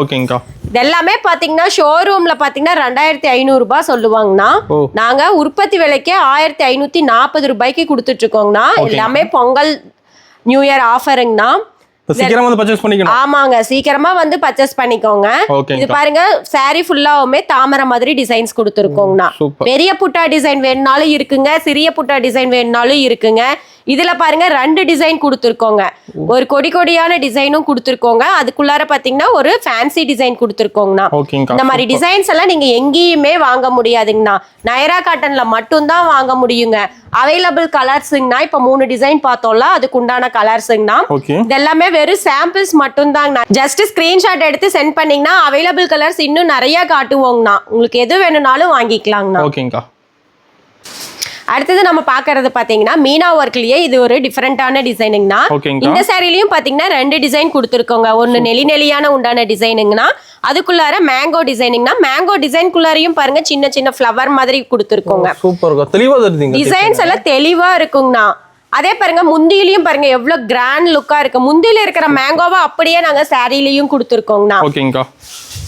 இதெல்லாமே பாத்தீங்கன்னா ஷோரூம்ல பாத்தீங்கன்னா 2500 ரூபாய் சொல்லுவாங்கண்ணா. நாங்க உற்பத்தி விலைக்கு 1540 ரூபாய்க்கு கொடுத்துட்டு இருக்கோங்கண்ணா. எல்லாமே பொங்கல் நியூ இயர் ஆஃபருங்கண்ணா. சீக்கிரமா வந்து பர்சேஸ் பண்ணிக்கணும். ஆமாங்க, சீக்கிரமா வந்து பர்சேஸ் பண்ணிக்கோங்க. இது பாருங்க சாரி ஃபுல்லாவுமே தாமரை மாதிரி டிசைன்ஸ் கொடுத்துருக்கோங்கண்ணா. பெரிய புட்டா டிசைன் வேணும்னாலும் இருக்குங்க, சிறிய புட்டா டிசைன் வேணும்னாலும் இருக்குங்க. இதுல பாருங்க 2 டிசைன் கொடுத்துருக்கோங்க. ஒரு கொடியான டிசைனும் கொடுத்துருக்கோங்க. அதுக்குள்ளார பாத்தீங்கன்னா ஒரு ஃபேன்சி டிசைன் கொடுத்துருக்கோங்கண்ணா. இந்த மாதிரி டிசைன்ஸ் எல்லாம் நீங்க எங்கேயுமே வாங்க முடியாதுங்கண்ணா. நைரா காட்டன்ல மட்டும் தான் வாங்க முடியுங்க. அவைலபிள் கலர்ஸ்ங்கண்ணா. இப்ப 3 டிசைன் பார்த்தோம்ல, அதுக்கு உண்டான கலர்ஸ்ங்கண்ணா. இதெல்லாமே வெறும் சாம்பிள்ஸ் மட்டும் தாங்கண்ணா. ஜஸ்ட் ஸ்கிரீன்ஷாட் எடுத்து சென்ட் பண்ணீங்கன்னா அவைலபிள் கலர்ஸ் இன்னும் நிறைய காட்டுவோங்கண்ணா. உங்களுக்கு எது வேணும்னாலும் வாங்கிக்கலாங்கண்ணா. அடுத்தது நம்ம பாக்குறது பாத்தீங்கன்னா மீனா ஒர்க்லயே இது ஒரு டிஃபரெண்டான டிசைனுங்கண்ணா. இந்த சாரிலயும் பாத்தீங்கன்னா 2 டிசைன் கொடுத்துருக்கோங்க. ஒன்னு நெளியான உண்டான டிசைனுங்கண்ணா. அதுக்குள்ளார மேங்கோ டிசைனிங்னா மேங்கோ டிசைன்குள்ளாரையும் பாருங்க சின்ன சின்ன ஃப்ளவர் மாதிரி கொடுத்துருக்கோங்க. டிசைன்ஸ் எல்லாம் தெளிவா இருக்குங்கண்ணா. அதே பாருங்க முந்தியிலையும் பாருங்க எவ்வளவு கிராண்ட் லுக்கா இருக்கு. முந்தியில இருக்கிற மேங்கோவை அப்படியே நாங்க சாரிலையும் கொடுத்துருக்கோங்கண்ணா.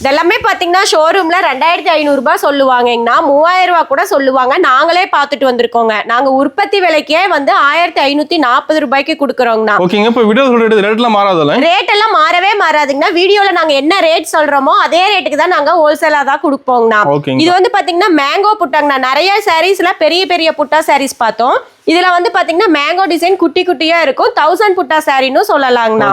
இதெல்லாமே பாத்தீங்கன்னா ஷோரூம்ல 2500 ரூபாய் சொல்லுவாங்கண்ணா. 3000 ரூபாய் கூட சொல்லுவாங்க. நாங்களே பாத்துட்டு வந்திருக்கோங்க. நாங்க உற்பத்தி விலைக்கே வந்து 1540 ரூபாய்க்கு கொடுக்குறோங்கண்ணா. ரேட் எல்லாம் மாறவே மாறாதுங்கண்ணா. வீடியோல நாங்க என்ன ரேட் சொல்றோமோ அதே ரேட்டுக்கு தான் நாங்க ஹோல்சேலா தான் கொடுப்போங்கண்ணா. இது வந்து பாத்தீங்கன்னா மேங்கோ புட்டாங்கண்ணா. நிறைய சாரீஸ்ல பெரிய பெரிய புட்டா சாரீஸ் பார்த்தோம். இதுல வந்து பாத்தீங்கன்னா மேங்கோ டிசைன் குட்டி குட்டியா இருக்கும். 1000 புட்டா சாரின்னு சொல்லலாங்கண்ணா.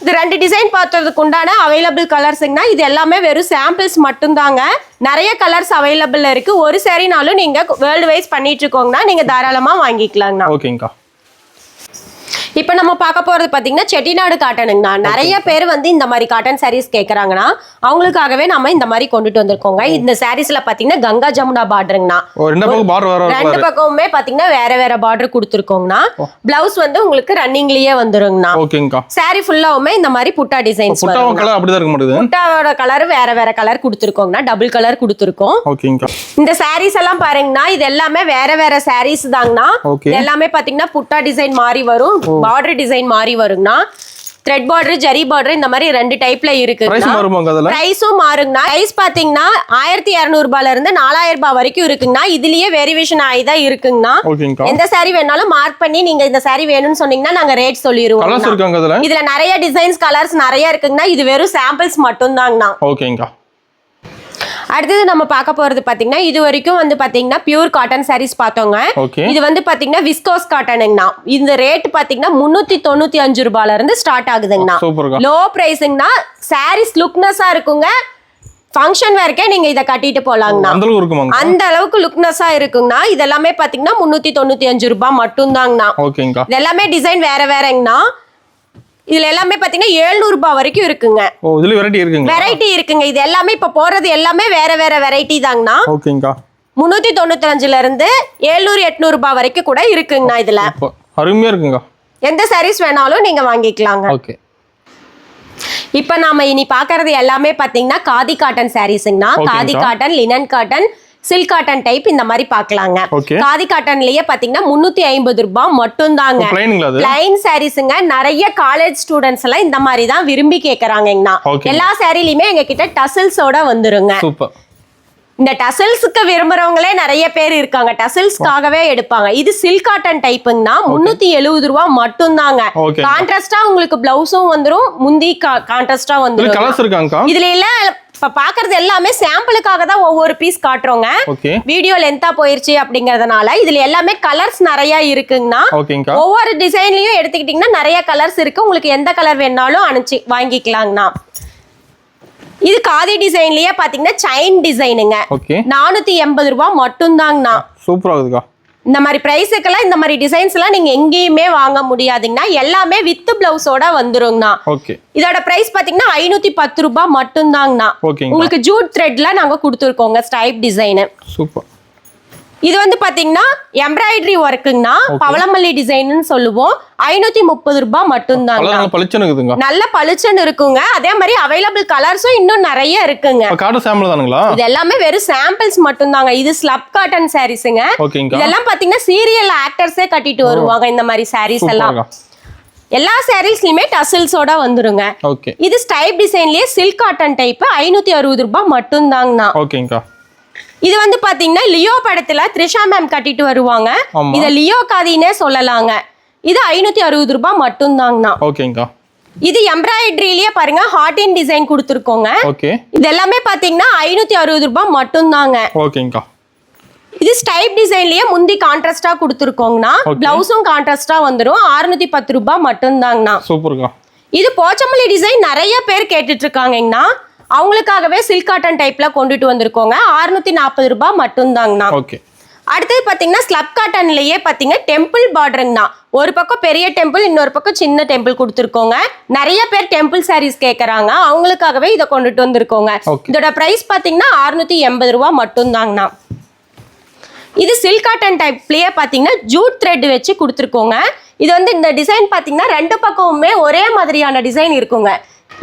இது 2 டிசைன் பார்த்ததுக்கு உண்டான அவைலபிள் கலர்ஸ்ங்கனா இது எல்லாமே வெறும் சாம்பிள்ஸ் மட்டும்தாங்க. நிறைய கலர்ஸ் அவைலபிள் இருக்கு. ஒரு சாரினாலும் நீங்க வேர்ல்டு வைஸ் பண்ணிட்டு இருக்கோங்கன்னா நீங்க தாராளமா வாங்கிக்கலாங்கண்ணா. ஓகேங்கா. இப்போ நம்ம பார்க்க போறது பாத்தீங்கன்னா செட்டிநாடு காட்டனுங்கண்ணா. நிறைய பேர் வந்து இந்த மாதிரி காட்டன் சாரீஸ் கேக்குறாங்கன்னா அவங்களுக்காகவே நம்ம இந்த மாதிரி கொண்டுட்டு வந்திருக்கோங்க. இந்த சாரீஸ்ல பாத்தீங்கன்னா கங்கா ஜமுனா பார்டருங்கண்ணா. ரெண்டு பக்கமுமே பாத்தீங்கன்னா வேற வேற பார்டர் கொடுத்துருக்கோங்கண்ணா. பிளவுஸ் வந்து உங்களுக்கு ரன்னிங்லயே வந்துருங்கண்ணா. ஓகேங்கா. சாரி ஃபுல்லாவுமே இந்த மாதிரி புட்டா டிசைன்ஸ் வரும். புட்டாவோட கலர் வேற வேற கலர் கொடுத்துருக்கோங்கண்ணா. டபுள் கலர் கொடுத்துருக்கோம். ஓகேங்கா. இந்த சாரீஸ் எல்லாம் பாருங்கண்ணா, இது எல்லாமே வேற வேற சாரீஸ் தாங்கண்ணா. எல்லாமே பாத்தீங்கன்னா புட்டா டிசைன் மாதிரி வரும், பார்டர் டிசைன் மாதிரி வருங்கண்ணா. த்ரெட் பார்டர், ஜரி பார்டர் இந்த மாதிரி 2 டைப்ல இருக்கு. பிரைஸும் மாறுங்கண்ணா. பிரைஸ் பாத்தீங்கன்னா 1200 ரூபாயில இருந்து 4000 ரூபாய் வரைக்கும் இருக்குங்கண்ணா. இதுலயே வேரியேஷன் ஆயிதான் இருக்குங்கண்ணா. எந்த சாரி வேணாலும் மார்க் பண்ணி நீங்க இந்த சாரி வேணும்னு சொன்னீங்கன்னா நாங்க ரேட் சொல்லிடுவோம். இதுல நிறைய டிசைன்ஸ் கலர்ஸ் நிறைய இருக்குங்கண்ணா. இது வெறும் சாம்பிள்ஸ் மட்டும் தாங்கண்ணா. ஓகேங்கா. அடுத்தது நம்ம பார்க்க போறது பாத்தீங்கன்னா இது வரைக்கும் வந்து பாத்தீங்கன்னா பியூர் காட்டன் சாரீஸ் பார்த்தோங்க. இது வந்து பாத்தீங்கன்னா விஸ்கோஸ் காட்டனுங்கண்ணா. இந்த ரேட் பாத்தீங்கன்னா 395 ரூபாயில இருந்து ஸ்டார்ட் ஆகுதுங்கண்ணா. லோ பிரைஸ்ங்கண்ணா. சாரீஸ் லுக்னஸா இருக்குங்க. ஃபங்க்ஷன் வேர்க்கே நீங்க இத கட்டிட்டு போலாங்கண்ணா. அந்த அளவுக்கு லுக்னஸா இருக்குங்கண்ணா. இது எல்லாமே பாத்தீங்கன்னா 395 ரூபாய் மட்டும் தாங்கண்ணா. இது எல்லாமே டிசைன் வேற வேறங்கண்ணா. இதுல எல்லாமே பாத்தீங்கன்னா 700 ரூபாய் வரைக்கும் இருக்குங்க. இதுல வெரைட்டி இருக்குங்க. இது எல்லாமே இப்ப போறது எல்லாமே வேற வேற வெரைட்டி தாங்கண்ணா. 395ல இருந்து 700 800 ரூபாய் வரைக்கும் கூட இருக்குங்கண்ணா. இதுல அருமையா இருக்குங்க. எந்த சாரீஸ் வேணாலும் நீங்க வாங்கிக்கலாங்க. இப்ப நாம இனி பாக்குறது எல்லாமே பாத்தீங்கன்னா khadi cotton sarees. Khadi cotton, linen cotton, silk cotton type இந்த மாதிரி பாக்கலாங்க. காதி காட்டன்லயே பாத்தீங்கன்னா 350 ரூபாய் மட்டும் தாங்க. பிளைன் சாரீஸ்ங்க. நிறைய காலேஜ் ஸ்டூடெண்ட்ஸ் எல்லாம் இந்த மாதிரி தான் விரும்பி கேக்குறாங்கண்ணா. எல்லா சாரிலயுமே எங்க கிட்ட டசல்ஸோட வந்துருங்க. இந்த டசல்ஸ்க்கு விரும்புறவங்களே நிறைய பேர் இருக்காங்க. டசல்ஸ்க்காகவே எடுப்பாங்க. இது சில்க் காட்டன் டைப்புங்கண்ணா. 370 ரூபாய் மட்டும் தாங்க. கான்ட்ராஸ்டா உங்களுக்கு பிளவுஸும் வந்துரும், முந்தி கான்ட்ராஸ்டா வந்துரும். இதுல இல்ல இப்ப பாக்குறது எல்லாமே சாம்பிளுக்காக தான் ஒவ்வொரு பீஸ் காட்டுறோங்க. வீடியோ லென்த்தா போயிருச்சு அப்படிங்கறதுனால இதுல எல்லாமே கலர்ஸ் நிறைய இருக்குங்கண்ணா. ஒவ்வொரு டிசைன்லயும் எடுத்துக்கிட்டீங்கன்னா நிறைய கலர்ஸ் இருக்கு. உங்களுக்கு எந்த கலர் வேணாலும் அனுப்பிச்சு வாங்கிக்கலாங்கண்ணா. இது காதி டிசைன்லயே பாத்தீங்கன்னா செயின் டிசைனுங்க. 480 ரூபாய் மட்டும் தாங்கண்ணா. சூப்பரா இருக்குக்கா. இந்த மாதிரி பிரைஸுக்கெல்லாம் இந்த மாதிரி டிசைன்ஸ் எல்லாம் நீங்க எங்கேயுமே வாங்க முடியாதுங்கண்ணா. எல்லாமே வித் பிளவுஸோட வந்துருங்கண்ணா. இதோட பிரைஸ் பாத்தீங்கன்னா 510 ரூபாய் மட்டும் தாங்கண்ணா. உங்களுக்கு ஜூட் த்ரெட்ல நாங்க கொடுத்துருக்கோங்க ஸ்டைப் டிசைன். சூப்பர். இது வந்து பாத்தீங்கன்னா எம்ப்ராய்டரி ஒர்க்குங்கண்ணா. பவளமல்லி டிசைன் சொல்லுவோம். 530 ரூபாய் மட்டும் தாங்க. நல்ல பளிச்சுன்னு இருக்குங்க. அதே மாதிரி அவைலபிள் கலர்ஸும் இன்னும் நிறைய இருக்குங்க. இது எல்லாமே வெறும் சாம்பிள்ஸ் மட்டும் தாங்க. இது ஸ்லப் காட்டன் சாரீஸ்ங்க. இதெல்லாம் பாத்தீங்கன்னா சீரியல் ஆக்டர்ஸே கட்டிட்டு வருவாங்க இந்த மாதிரி சாரீஸ் எல்லாம். எல்லா சாரீஸ்லயுமே டசல்ஸோட வந்துருங்க. இது ஸ்டைப் டிசைன்லயே சில்க் காட்டன் டைப் 560 ரூபாய் மட்டும் தாங்கண்ணா. இது வந்து பாத்தீங்கன்னா லியோ படத்துல த்ரிஷா மேம் கட்டிட்டு வருவாங்க. இத லியோ காதினே சொல்லலாங்க. இது 560 ரூபாய் மட்டும் தாங்கண்ணா. இது எம்ப்ராய்டரியிலேயே பாருங்க ஹார்டின் டிசைன் கொடுத்துருக்கோங்க. இது எல்லாமே பாத்தீங்கன்னா 560 ரூபாய் மட்டும் தாங்க. இது ஸ்டைப் டிசைன்லயே முந்தி கான்ட்ராஸ்டா கொடுத்துருக்கோங்கண்ணா. பிளவுஸும் கான்ட்ராஸ்டா வந்துரும். 610 ரூபாய் மட்டும் தாங்கண்ணா. இது போச்சமல்லி டிசைன் நிறைய பேர் கேட்டுட்டு இருக்காங்கண்ணா. அவங்களுக்காகவே சில்க் காட்டன் டைப்ல கொண்டுட்டு வந்திருக்கோங்க. 640 ரூபாய் மட்டும் தாங்கண்ணா. அடுத்தது பாத்தீங்கன்னா ஸ்லப் காட்டன்லயே பாத்தீங்கன்னா டெம்பிள் பார்டருங்கண்ணா. ஒரு பக்கம் பெரிய டெம்பிள், இன்னொரு பக்கம் சின்ன டெம்பிள் கொடுத்துருக்கோங்க. நிறைய பேர் டெம்பிள் சாரீஸ் கேட்கறாங்க. அவங்களுக்காகவே இதை கொண்டுட்டு வந்திருக்கோங்க. இதோட பிரைஸ் பாத்தீங்கன்னா 680 ரூபாய் மட்டும் தாங்கண்ணா. இது சில்க் காட்டன் டைப்லயே பாத்தீங்கன்னா ஜூட் த்ரெட் வச்சு கொடுத்துருக்கோங்க. இது வந்து இந்த டிசைன் பாத்தீங்கன்னா 2 பக்கமுமே ஒரே மாதிரியான டிசைன் இருக்குங்க.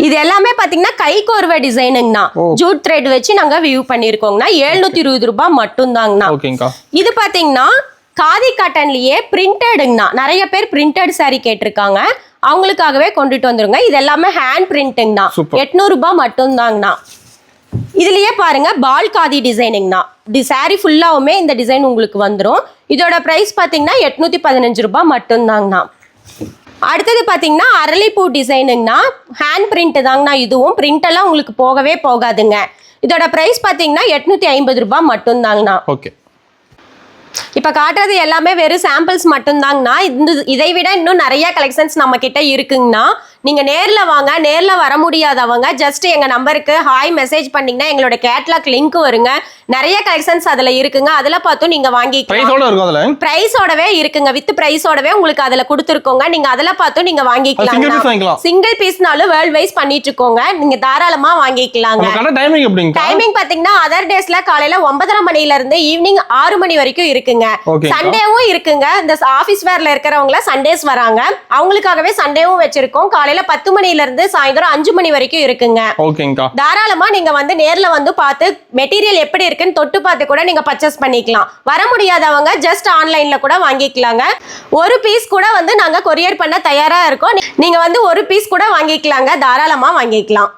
இது எல்லாமே பாத்தீங்கன்னா கை கோர்வை டிசைனுங்கண்ணா. ஜூட் த்ரெட் வச்சு நாங்க வியூ பண்ணிருக்கோங்கண்ணா. 720 ரூபாய் மட்டும் தாங்கண்ணா. இது பாத்தீங்கன்னா காதி காட்டன்லயே பிரிண்டடுங்கண்ணா. நிறைய பேர் பிரிண்டட் சாரி கேட்டிருக்காங்க. அவங்களுக்காகவே கொண்டுட்டு வந்துருங்க. இது எல்லாமே ஹேண்ட் பிரிண்ட்டுங்கண்ணா. 800 ரூபாய் மட்டும் தாங்கண்ணா. இதுலயே பாருங்க பால் காதி டிசைனுங்கண்ணா. சாரி ஃபுல்லாவுமே இந்த டிசைன் உங்களுக்கு வந்துடும். இதோட பிரைஸ் பாத்தீங்கன்னா 815 ரூபாய் மட்டும் தாங்கண்ணா. அடுத்தது பாத்தீங்கன்னா அரளிப்பூ டிசைனுங்கண்ணா. Hand print தாங்கண்ணா. இதுவும் பிரிண்ட் எல்லாம் உங்களுக்கு போகவே போகாதுங்க. இதோட பிரைஸ் பாத்தீங்கன்னா 850 ரூபாய் மட்டும் தாங்கண்ணா. இப்ப காட்டுறது எல்லாமே வெறும் சாம்பிள்ஸ் மட்டும் தாங்கண்ணா. இதை விட இன்னும் நிறைய கலெக்ஷன்ஸ் நம்ம கிட்ட இருக்குங்கண்ணா. நீங்க நேர்ல வாங்க. நேர்ல வர முடியாதவங்க ஜஸ்ட் எங்க நம்பருக்கு ஹாய் மெசேஜ் பண்ணீங்கன்னா எங்களோட கேட்லாக் லிங்க் வருங்க. நிறைய கலெக்ஷன்ஸ் அதுல இருக்குங்க. அதுல பார்த்து நீங்க வாங்கிக்கலாம். பிரைஸோட இருக்கும் அதுல. பிரைஸோடவே இருக்குங்க. வித் பிரைஸோடவே உங்களுக்கு அதுல கொடுத்துருக்கோங்க. நீங்க அதுல பார்த்து நீங்க வாங்கிக்கலாம். சிங்கிள் பீஸ்னாலும் வேர்ல்ட் வைஸ் பண்ணிட்டு இருக்கோங்க. நீங்க தாராளமா வாங்கிக்கலாங்க. டைமிங் எப்படிங்க? டைமிங் பாத்தீங்கன்னா அதர் டேஸ்ல காலையில 9:30 மணில இருந்து ஈவினிங் 6 மணி வரைக்கும் இருக்குங்க. சண்டேவும் இருக்குங்க. இந்த ஆபீஸ் வேர்ல இருக்கிறவங்க சண்டேஸ் வராங்க. அவங்களுக்காகவே சண்டேவும் வச்சிருக்கோம். காலையில 10 மணில இருந்து சாயந்தரம் 5 மணி வரைக்கும் இருக்குங்க. ஓகேங்கா. தாராளமா நீங்க வந்து நேர்ல வந்து பார்த்து மெட்டீரியல் எப்படி இருக்குன்னு தொட்டு பார்த்து கூட நீங்க பர்ச்சேஸ் பண்ணிக்கலாம். வர முடியாதவங்க ஜஸ்ட் ஆன்லைன்ல கூட வாங்கிக்கலாங்க. ஒரு பீஸ் கூட வந்து நாங்க கொரியர் பண்ண தயாரா இருக்கோம். நீங்க வந்து ஒரு பீஸ் கூட வாங்கிக்கலாங்க. தாராளமா வாங்கிக்கலாம்.